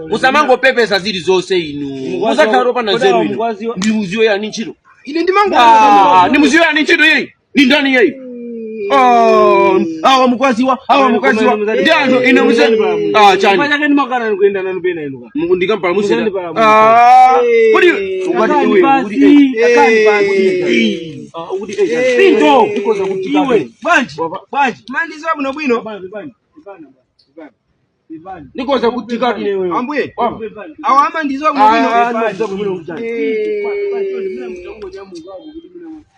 Musamango pepesa zili zonse inu. Muzakaro pana zero inu. Ndi muziwe ya ninchiro. Ine ndimango. Ndi muziwe ya ninchiro yei. Ndi ndani yei. Hawa mukwaziwa. Ndi anthu ine muze. Chani. Pachake ndi makana nikuenda nanu pena inu. Ndikampa musina. Kodi ukati iwe. Ukati Pinto. Ikoza kutika. Iwe. Banji. Mandizo buno bwino. Nikoza kutika wewe. Ambuye. Awa amandizo buno bwino.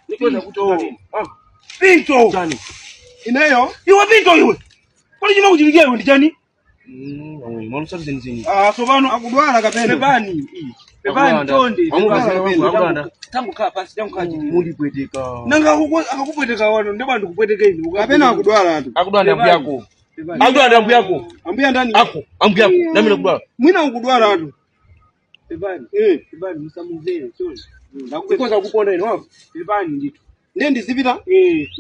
Nikoza kutika. Pinto. Chani. Ineyo. Iwe Pinto iwe. Kwani jina kujiligia iwe ndi chani? Mwana sabi zinzini. Sobano akudwala kapena. Pepani tonde. Tangu kaa pasi tangu kaa chini. Mudi pweteka. Nanga akakupweteka wano ndeba ndikupweteka inu. Kapena akudwala tu. Akudwala ambu yako. Akudwala ambu yako. Ambuya ndani? Ako, ambu yako. Nami nakudwala. Mwina ukudwala tu. Pepani. Pepani musamuzere. Sorry. Ndikoza kukonda ino wapo. Pepani ndito. Ndiye ndizipita?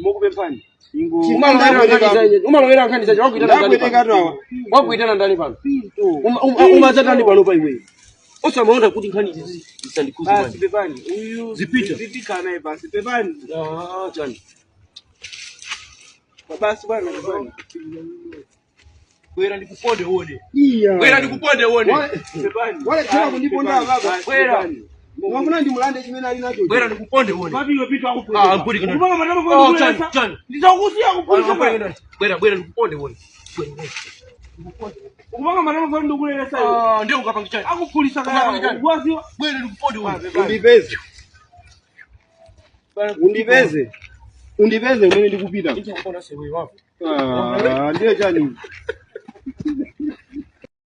Mokupepani. Ingo. Umalowera nkhani zacho wakuitana ndani pano. Wakuitana ndani pano. Umazatani pano pa iwe. Osamaona kuti nkhani izi zisandikuze manje. Basi Pepani. Uyu zipika naye basi Pepani. Chani. Basi bwana Pepani. Kwera ndikuponde uone. Iya. Kwera ndikuponde uone. Pepani. Wale tena kundiponda baba. Kwera. Mwafuna ndimulande chimene ali nacho. Kwera ndikuponde uone. Papi iwe Pinto akupweteka. Ampuli kana. Kupanga matama kwa Chani. Ndizakusia kupulisa bwana. Kwera ndikuponde uone. Kupanga matama kwa ndukulele sasa. Ndio ukapanga chani. Akupulisa kaya. Uwaziwa. Kwera ndikuponde uone. Undipeze umene ndikupita. Ndicho kupona sewe wapo. Ndiye chani.